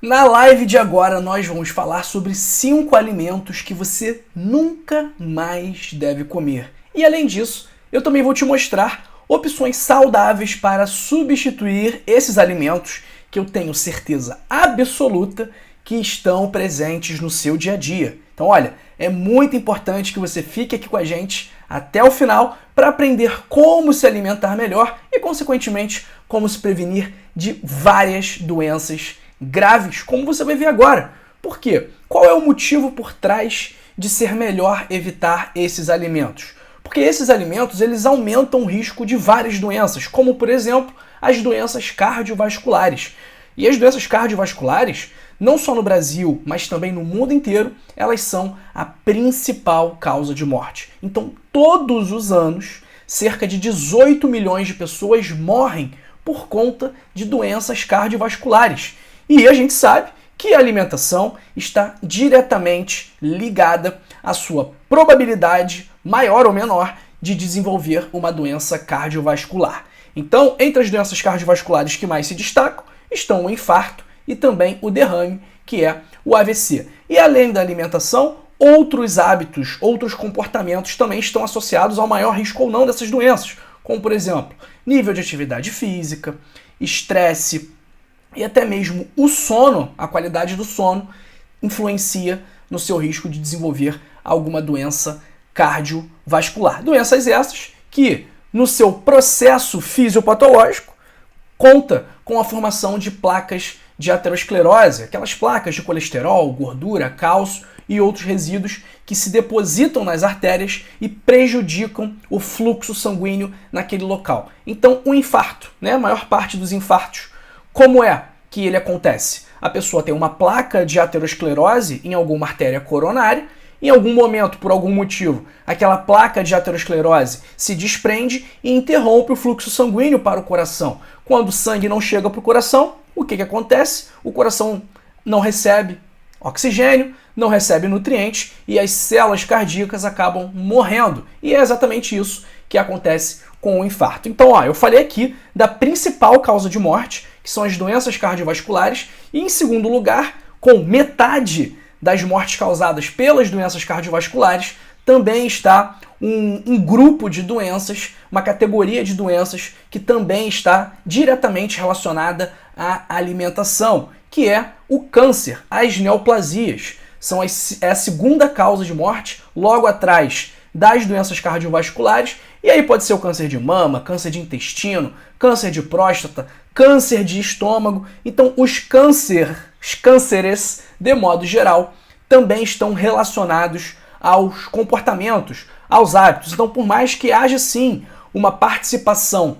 Na live de agora nós vamos falar sobre 5 alimentos que você nunca mais deve comer. E além disso, eu também vou te mostrar opções saudáveis para substituir esses alimentos que eu tenho certeza absoluta que estão presentes no seu dia a dia. Então olha, é muito importante que você fique aqui com a gente até o final para aprender como se alimentar melhor e, consequentemente, como se prevenir de várias doenças graves, como você vai ver agora. Por quê? Qual é o motivo por trás de ser melhor evitar esses alimentos? Porque esses alimentos eles aumentam o risco de várias doenças, como, por exemplo, as doenças cardiovasculares. E as doenças cardiovasculares, não só no Brasil, mas também no mundo inteiro, elas são a principal causa de morte. Então, todos os anos, cerca de 18 milhões de pessoas morrem por conta de doenças cardiovasculares. E a gente sabe que a alimentação está diretamente ligada à sua probabilidade, maior ou menor, de desenvolver uma doença cardiovascular. Então, entre as doenças cardiovasculares que mais se destacam, estão o infarto e também o derrame, que é o AVC. E além da alimentação, outros hábitos, outros comportamentos também estão associados ao maior risco ou não dessas doenças, como, por exemplo, nível de atividade física, estresse, e até mesmo o sono, a qualidade do sono, influencia no seu risco de desenvolver alguma doença cardiovascular. Doenças essas que, no seu processo fisiopatológico, conta com a formação de placas de aterosclerose, aquelas placas de colesterol, gordura, cálcio e outros resíduos que se depositam nas artérias e prejudicam o fluxo sanguíneo naquele local. Então, o infarto, a maior parte dos infartos, como é que ele acontece? A pessoa tem uma placa de aterosclerose em alguma artéria coronária, em algum momento, por algum motivo, aquela placa de aterosclerose se desprende e interrompe o fluxo sanguíneo para o coração. Quando o sangue não chega para o coração, o que acontece? O coração não recebe oxigênio, não recebe nutrientes e as células cardíacas acabam morrendo. E é exatamente isso que acontece com o infarto. Então, eu falei aqui da principal causa de morte, que são as doenças cardiovasculares, e em segundo lugar, com metade das mortes causadas pelas doenças cardiovasculares, também está um grupo de doenças, uma categoria de doenças que também está diretamente relacionada à alimentação, que é o câncer, as neoplasias. É a segunda causa de morte, logo atrás das doenças cardiovasculares, e aí pode ser o câncer de mama, câncer de intestino, câncer de próstata, câncer de estômago. Então os cânceres, de modo geral, também estão relacionados aos comportamentos, aos hábitos. Então, por mais que haja sim uma participação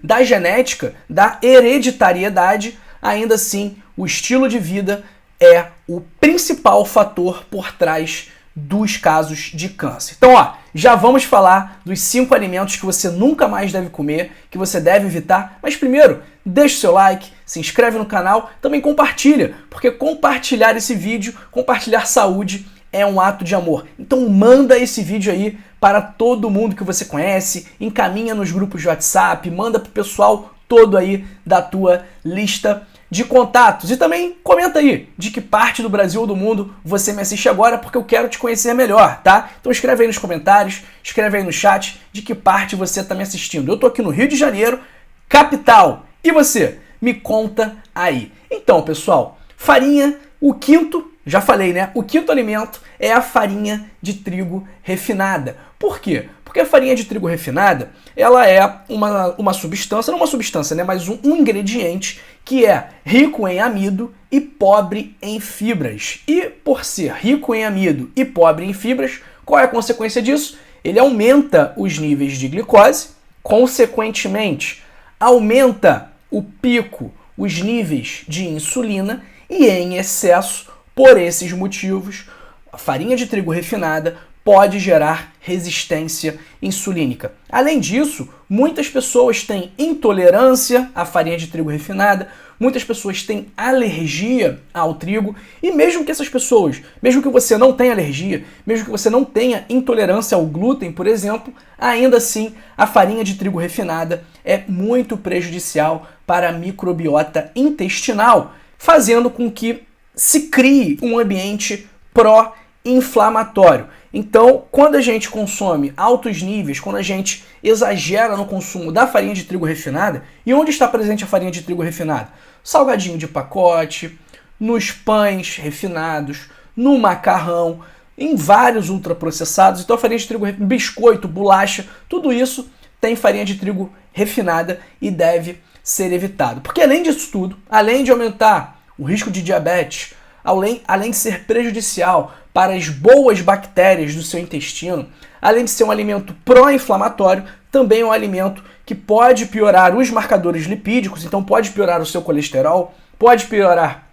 da genética, da hereditariedade, ainda assim o estilo de vida é o principal fator por trás dos casos de câncer. Então, já vamos falar dos 5 alimentos que você nunca mais deve comer, que você deve evitar. Mas primeiro, deixa o seu like, se inscreve no canal, também compartilha, porque compartilhar esse vídeo, compartilhar saúde, é um ato de amor. Então manda esse vídeo aí para todo mundo que você conhece, encaminha nos grupos de WhatsApp, manda pro pessoal todo aí da tua lista de contatos. E também comenta aí de que parte do Brasil ou do mundo você me assiste agora, porque eu quero te conhecer melhor, tá? Então escreve aí nos comentários, escreve aí no chat de que parte você está me assistindo. Eu tô aqui no Rio de Janeiro, capital. E você? Me conta aí. Então, pessoal, farinha, o quinto, já falei, O quinto alimento é a farinha de trigo refinada. Por quê? Porque a farinha de trigo refinada, ela é uma substância, não uma substância, mas um ingrediente que é rico em amido e pobre em fibras. E por ser rico em amido e pobre em fibras, qual é a consequência disso? Ele aumenta os níveis de glicose, consequentemente, aumenta o pico, os níveis de insulina e em excesso, por esses motivos, a farinha de trigo refinada pode gerar resistência insulínica. Além disso, muitas pessoas têm intolerância à farinha de trigo refinada, muitas pessoas têm alergia ao trigo, e mesmo que essas pessoas, mesmo que você não tenha alergia, mesmo que você não tenha intolerância ao glúten, por exemplo, ainda assim a farinha de trigo refinada é muito prejudicial para a microbiota intestinal, fazendo com que se crie um ambiente pró-inflamatório. Então, quando a gente consome altos níveis, quando a gente exagera no consumo da farinha de trigo refinada, e onde está presente a farinha de trigo refinada? Salgadinho de pacote, nos pães refinados, no macarrão, em vários ultraprocessados. Então a farinha de trigo, biscoito, bolacha, tudo isso tem farinha de trigo refinada e deve ser evitado. Porque além disso tudo, além de aumentar o risco de diabetes, além de ser prejudicial para as boas bactérias do seu intestino, além de ser um alimento pró-inflamatório, também é um alimento que pode piorar os marcadores lipídicos, então pode piorar o seu colesterol, pode piorar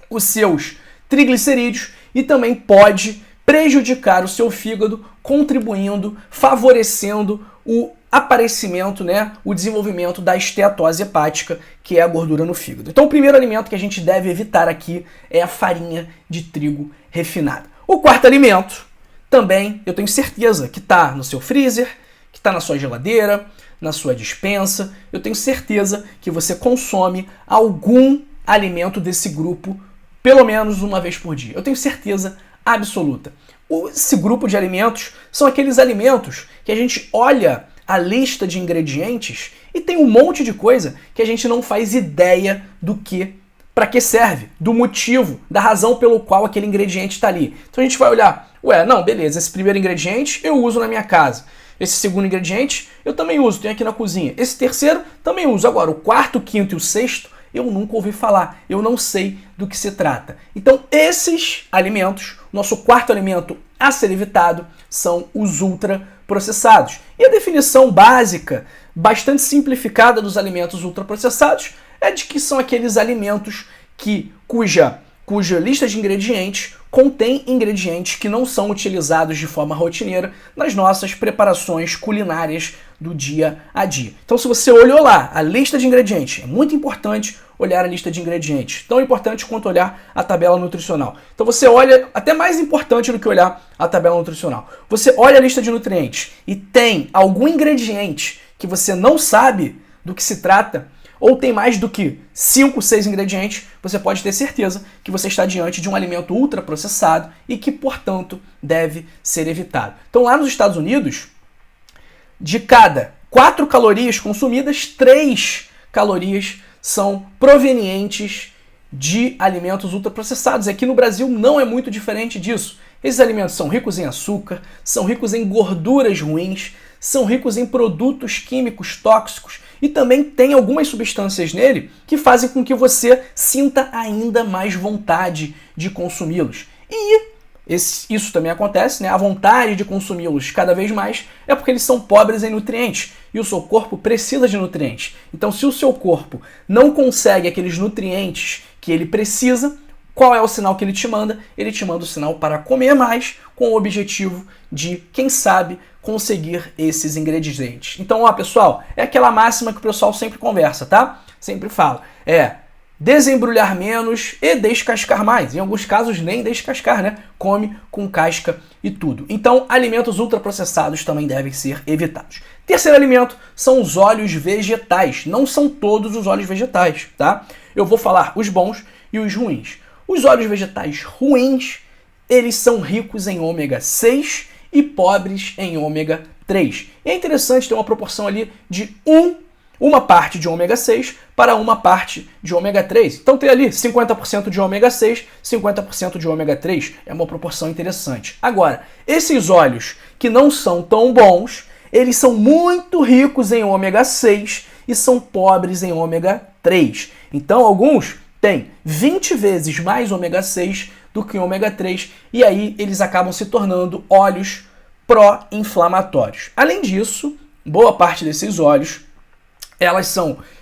os seus triglicerídeos e também pode prejudicar o seu fígado, contribuindo, favorecendo o aparecimento, o desenvolvimento da esteatose hepática, que é a gordura no fígado. Então o primeiro alimento que a gente deve evitar aqui é a farinha de trigo refinada. O quarto alimento, também eu tenho certeza que está no seu freezer, que está na sua geladeira, na sua despensa. Eu tenho certeza que você consome algum alimento desse grupo pelo menos uma vez por dia. Eu tenho certeza absoluta. Esse grupo de alimentos são aqueles alimentos que a gente olha a lista de ingredientes e tem um monte de coisa que a gente não faz ideia do que, para que serve, do motivo, da razão pelo qual aquele ingrediente está ali. Então a gente vai olhar, não, beleza, esse primeiro ingrediente eu uso na minha casa. Esse segundo ingrediente eu também uso, tenho aqui na cozinha. Esse terceiro também uso. Agora, o quarto, o quinto e o sexto eu nunca ouvi falar, eu não sei do que se trata. Então, esses alimentos, nosso quarto alimento a ser evitado, são os ultraprocessados. E a definição básica, bastante simplificada dos alimentos ultraprocessados, é de que são aqueles alimentos cuja lista de ingredientes contém ingredientes que não são utilizados de forma rotineira nas nossas preparações culinárias do dia a dia. Então, se você olhou lá a lista de ingredientes, é muito importante olhar a lista de ingredientes, tão importante quanto olhar a tabela nutricional. Então você olha, até mais importante do que olhar a tabela nutricional, você olha a lista de nutrientes e tem algum ingrediente que você não sabe do que se trata, ou tem mais do que 5, 6 ingredientes, você pode ter certeza que você está diante de um alimento ultraprocessado e que, portanto, deve ser evitado. Então, lá nos Estados Unidos, de cada 4 calorias consumidas, 3 calorias são provenientes de alimentos ultraprocessados. Aqui no Brasil não é muito diferente disso. Esses alimentos são ricos em açúcar, são ricos em gorduras ruins, são ricos em produtos químicos tóxicos e também tem algumas substâncias nele que fazem com que você sinta ainda mais vontade de consumi-los. E isso também acontece, a vontade de consumi-los cada vez mais é porque eles são pobres em nutrientes e o seu corpo precisa de nutrientes. Então, se o seu corpo não consegue aqueles nutrientes que ele precisa, qual é o sinal que ele te manda? Ele te manda o sinal para comer mais com o objetivo de, quem sabe, conseguir esses ingredientes. Então, pessoal, é aquela máxima que o pessoal sempre conversa, tá? Sempre fala. Desembrulhar menos e descascar mais. Em alguns casos, nem descascar, Come com casca e tudo. Então, alimentos ultraprocessados também devem ser evitados. Terceiro alimento são os óleos vegetais. Não são todos os óleos vegetais, tá? Eu vou falar os bons e os ruins. Os óleos vegetais ruins, eles são ricos em ômega 6 e pobres em ômega 3. E é interessante ter uma proporção ali de uma parte de ômega 6 para uma parte de ômega 3. Então tem ali 50% de ômega 6, 50% de ômega 3. É uma proporção interessante. Agora, esses óleos que não são tão bons, eles são muito ricos em ômega 6 e são pobres em ômega 3. Então alguns têm 20 vezes mais ômega 6 do que ômega 3 e aí eles acabam se tornando óleos pró-inflamatórios. Além disso, boa parte desses óleos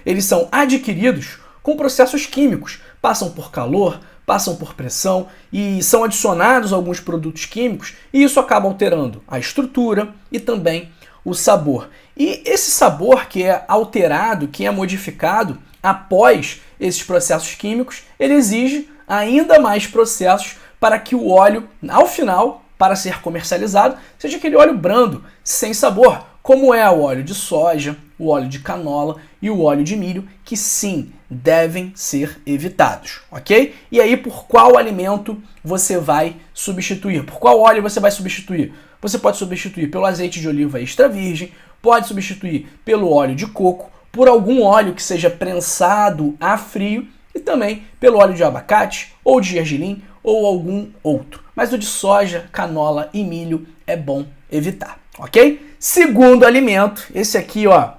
eles são adquiridos com processos químicos, passam por calor, passam por pressão e são adicionados alguns produtos químicos e isso acaba alterando a estrutura e também o sabor. E esse sabor que é alterado, que é modificado após esses processos químicos, ele exige ainda mais processos para que o óleo, ao final, para ser comercializado, seja aquele óleo brando, sem sabor, como é o óleo de soja, o óleo de canola e o óleo de milho, que sim, devem ser evitados, ok? E aí, por qual alimento você vai substituir? Por qual óleo você vai substituir? Você pode substituir pelo azeite de oliva extra virgem, pode substituir pelo óleo de coco, por algum óleo que seja prensado a frio e também pelo óleo de abacate ou de gergelim ou algum outro. Mas o de soja, canola e milho é bom evitar, ok? Segundo alimento, esse aqui, ó,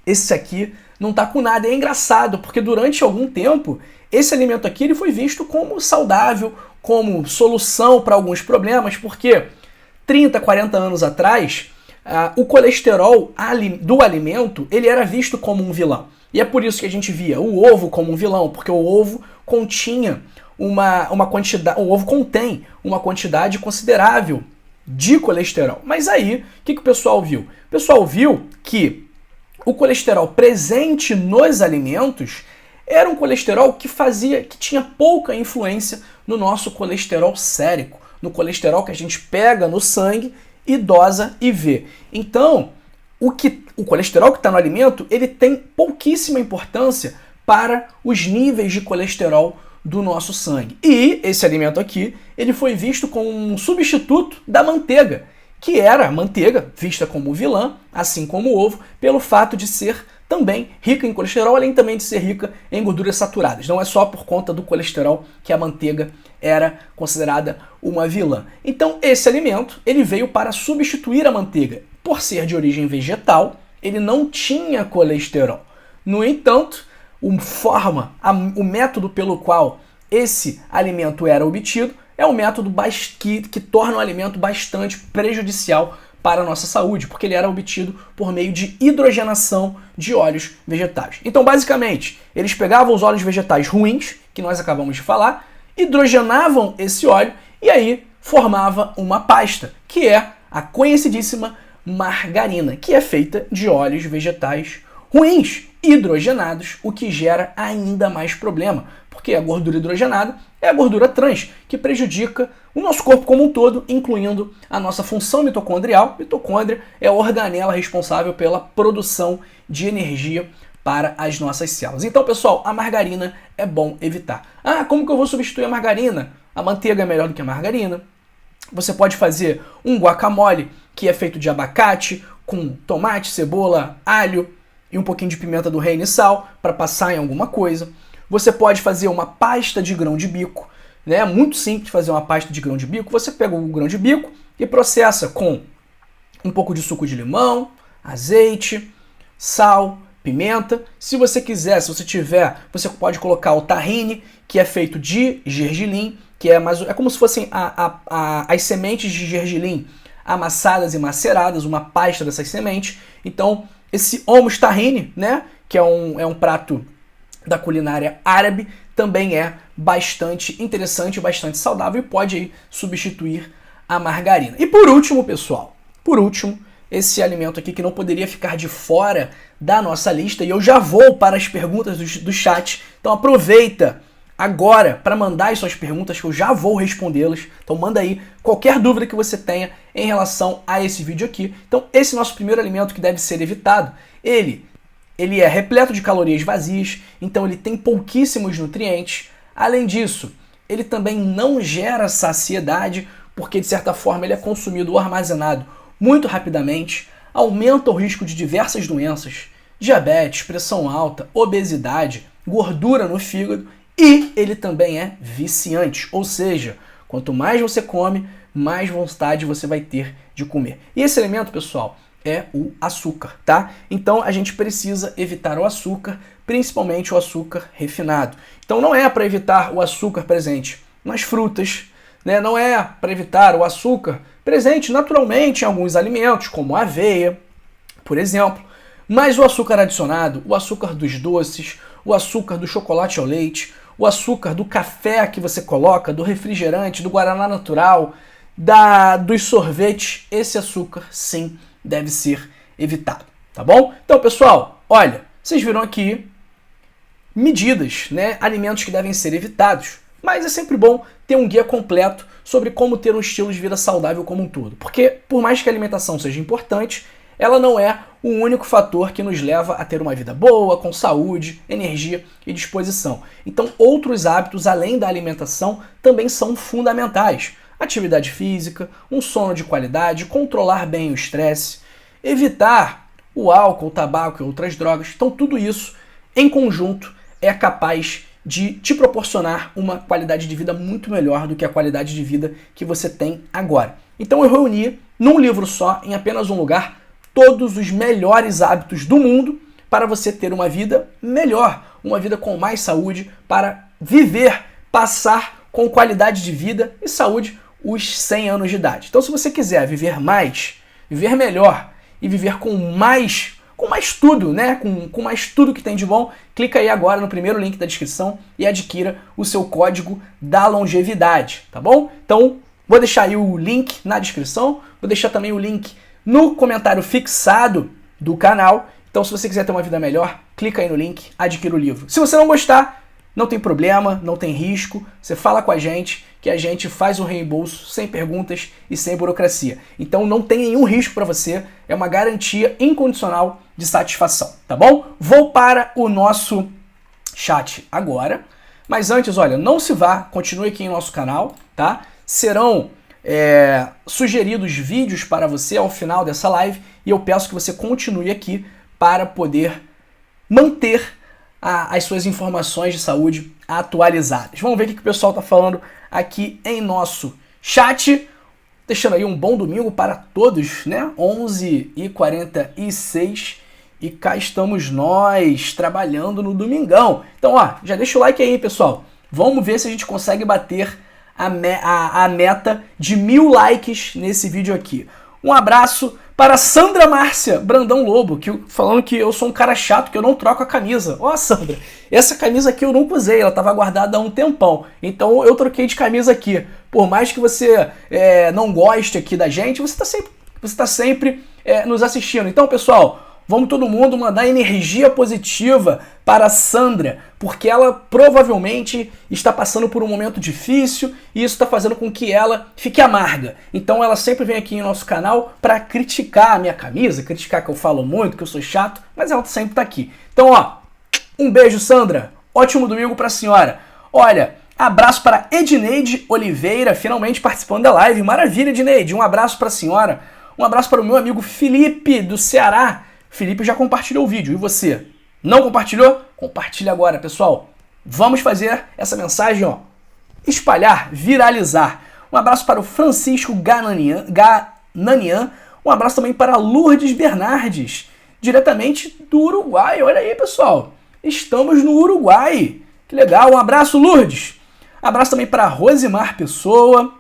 esse aqui não tá com nada. É engraçado, porque durante algum tempo, esse alimento aqui ele foi visto como saudável, como solução para alguns problemas, porque 30, 40 anos atrás, o colesterol do alimento ele era visto como um vilão. E é por isso que a gente via o ovo como um vilão, porque o ovo continha uma quantidade, o ovo contém uma quantidade considerável de colesterol. Mas aí, o que o pessoal viu? O pessoal viu que o colesterol presente nos alimentos era um colesterol que tinha pouca influência no nosso colesterol sérico, no colesterol que a gente pega no sangue e dosa e vê. Então, o colesterol que está no alimento, ele tem pouquíssima importância para os níveis de colesterol do nosso sangue. E esse alimento aqui, ele foi visto como um substituto da manteiga, que era a manteiga vista como vilã, assim como o ovo, pelo fato de ser também rica em colesterol, além também de ser rica em gorduras saturadas. Não é só por conta do colesterol que a manteiga era considerada uma vilã. Então, esse alimento, ele veio para substituir a manteiga. Por ser de origem vegetal, ele não tinha colesterol. No entanto, o método pelo qual esse alimento era obtido é um método que torna o alimento bastante prejudicial para a nossa saúde, porque ele era obtido por meio de hidrogenação de óleos vegetais. Então, basicamente, eles pegavam os óleos vegetais ruins, que nós acabamos de falar, hidrogenavam esse óleo e aí formava uma pasta, que é a conhecidíssima margarina, que é feita de óleos vegetais ruins, hidrogenados, o que gera ainda mais problema, porque a gordura hidrogenada é a gordura trans, que prejudica o nosso corpo como um todo, incluindo a nossa função mitocondrial. Mitocôndria é a organela responsável pela produção de energia para as nossas células. Então, pessoal, a margarina é bom evitar. Ah, como que eu vou substituir a margarina? A manteiga é melhor do que a margarina. Você pode fazer um guacamole, que é feito de abacate, com tomate, cebola, alho e um pouquinho de pimenta do reino e sal, para passar em alguma coisa. Você pode fazer uma pasta de grão de bico, né? É muito simples fazer uma pasta de grão de bico. Você pega o grão de bico e processa com um pouco de suco de limão, azeite, sal, pimenta. Se você quiser, se você tiver, você pode colocar o tahine, que é feito de gergelim, que é como se fossem as sementes de gergelim amassadas e maceradas, uma pasta dessas sementes. Então, esse hummus tahine, né, que é um prato da culinária árabe, também é bastante interessante, bastante saudável e pode aí substituir a margarina. E por último, pessoal, esse alimento aqui que não poderia ficar de fora da nossa lista, e eu já vou para as perguntas do chat, então aproveita agora para mandar as suas perguntas que eu já vou respondê-las. Então manda aí qualquer dúvida que você tenha em relação a esse vídeo aqui. Então esse nosso primeiro alimento que deve ser evitado, ele é repleto de calorias vazias, então ele tem pouquíssimos nutrientes. Além disso, ele também não gera saciedade, porque de certa forma ele é consumido ou armazenado muito rapidamente, aumenta o risco de diversas doenças, diabetes, pressão alta, obesidade, gordura no fígado, e ele também é viciante, ou seja, quanto mais você come, mais vontade você vai ter de comer. E esse alimento, pessoal, é o açúcar, tá? Então a gente precisa evitar o açúcar, principalmente o açúcar refinado. Então não é para evitar o açúcar presente nas frutas, né? Não é para evitar o açúcar presente naturalmente em alguns alimentos, como a aveia, por exemplo, mas o açúcar adicionado, o açúcar dos doces, o açúcar do chocolate ao leite, o açúcar do café que você coloca, do refrigerante, do guaraná natural, dos sorvetes, esse açúcar sim deve ser evitado, tá bom? Então, pessoal, olha, vocês viram aqui medidas, né, alimentos que devem ser evitados, mas é sempre bom ter um guia completo sobre como ter um estilo de vida saudável como um todo, porque por mais que a alimentação seja importante, ela não é o único fator que nos leva a ter uma vida boa, com saúde, energia e disposição. Então, outros hábitos além da alimentação também são fundamentais. Atividade física, um sono de qualidade, controlar bem o estresse, evitar o álcool, o tabaco e outras drogas. Então, tudo isso em conjunto é capaz de te proporcionar uma qualidade de vida muito melhor do que a qualidade de vida que você tem agora. Então, eu reuni num livro só, em apenas um lugar, todos os melhores hábitos do mundo para você ter uma vida melhor, uma vida com mais saúde, para viver, passar com qualidade de vida e saúde os 100 anos de idade. Então, se você quiser viver mais, viver melhor e viver com mais tudo, né? Com mais tudo que tem de bom, clica aí agora no primeiro link da descrição e adquira o seu código da longevidade, tá bom? Então, vou deixar aí o link na descrição, vou deixar também o link no comentário fixado do canal. Então, se você quiser ter uma vida melhor, clica aí no link, adquira o livro. Se você não gostar, não tem problema, não tem risco, você fala com a gente que a gente faz o reembolso sem perguntas e sem burocracia. Então não tem nenhum risco para você, é uma garantia incondicional de satisfação, tá bom? Vou para o nosso chat agora, mas antes, olha, não se vá, continue aqui em nosso canal, tá? Serão sugeridos vídeos para você ao final dessa live e eu peço que você continue aqui para poder manter as suas informações de saúde atualizadas. Vamos ver o que o pessoal está falando aqui em nosso chat. Deixando aí um bom domingo para todos, né? 11h46 e cá estamos nós trabalhando no domingão. Então, ó, já deixa o like aí, pessoal. Vamos ver se a gente consegue bater a meta de 1000 likes nesse vídeo aqui. Um abraço para Sandra Márcia Brandão Lobo, falando que eu sou um cara chato, que eu não troco a camisa. Ó, Sandra, essa camisa aqui eu nunca usei, ela estava guardada há um tempão. Então eu troquei de camisa aqui. Por mais que você não goste aqui da gente, você está sempre nos assistindo. Então, pessoal, vamos todo mundo mandar energia positiva para a Sandra, porque ela provavelmente está passando por um momento difícil e isso está fazendo com que ela fique amarga. Então ela sempre vem aqui em nosso canal para criticar a minha camisa, criticar que eu falo muito, que eu sou chato, mas ela sempre está aqui. Então, ó, um beijo, Sandra. Ótimo domingo para a senhora. Olha, abraço para Edneide Oliveira, finalmente participando da live. Maravilha, Edneide. Um abraço para a senhora. Um abraço para o meu amigo Felipe, do Ceará. Felipe já compartilhou o vídeo. E você? Não compartilhou? Compartilha agora, pessoal. Vamos fazer essa mensagem, ó, espalhar, viralizar. Um abraço para o Francisco Gananian. Um abraço também para Lourdes Bernardes, diretamente do Uruguai. Olha aí, pessoal. Estamos no Uruguai. Que legal. Um abraço, Lourdes. Abraço também para Rosimar Pessoa.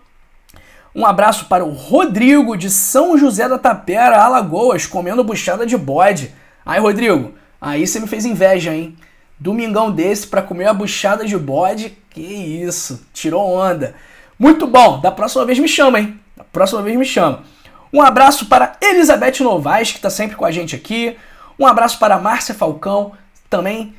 Um abraço para o Rodrigo, de São José da Tapera, Alagoas, comendo buchada de bode. Aí, Rodrigo, aí você me fez inveja, hein? Domingão desse para comer a buchada de bode, que isso, tirou onda. Muito bom, da próxima vez me chama, hein? Da próxima vez me chama. Um abraço para Elizabeth Novaes, que está sempre com a gente aqui. Um abraço para Márcia Falcão, também.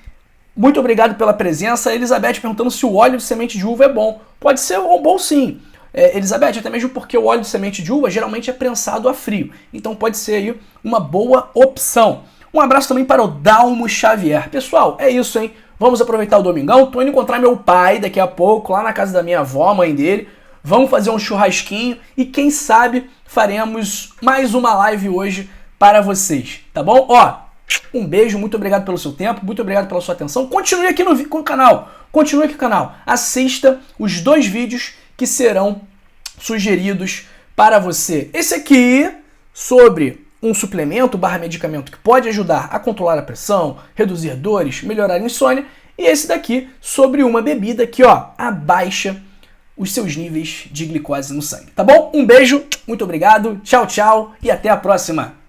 Muito obrigado pela presença. Elizabeth perguntando se o óleo de semente de uva é bom. Pode ser bom sim. Elizabeth, até mesmo porque o óleo de semente de uva geralmente é prensado a frio. Então pode ser aí uma boa opção. Um abraço também para o Dalmo Xavier. Pessoal, é isso, hein? Vamos aproveitar o domingão. Tô indo encontrar meu pai daqui a pouco, lá na casa da minha avó, mãe dele. Vamos fazer um churrasquinho e quem sabe faremos mais uma live hoje para vocês, tá bom? Ó, um beijo, muito obrigado pelo seu tempo, muito obrigado pela sua atenção. Continue aqui no canal, continue aqui no canal. Assista os 2 vídeos que serão sugeridos para você. Esse aqui sobre um suplemento / medicamento que pode ajudar a controlar a pressão, reduzir dores, melhorar a insônia. E esse daqui sobre uma bebida que, ó, abaixa os seus níveis de glicose no sangue. Tá bom? Um beijo, muito obrigado, tchau, tchau e até a próxima.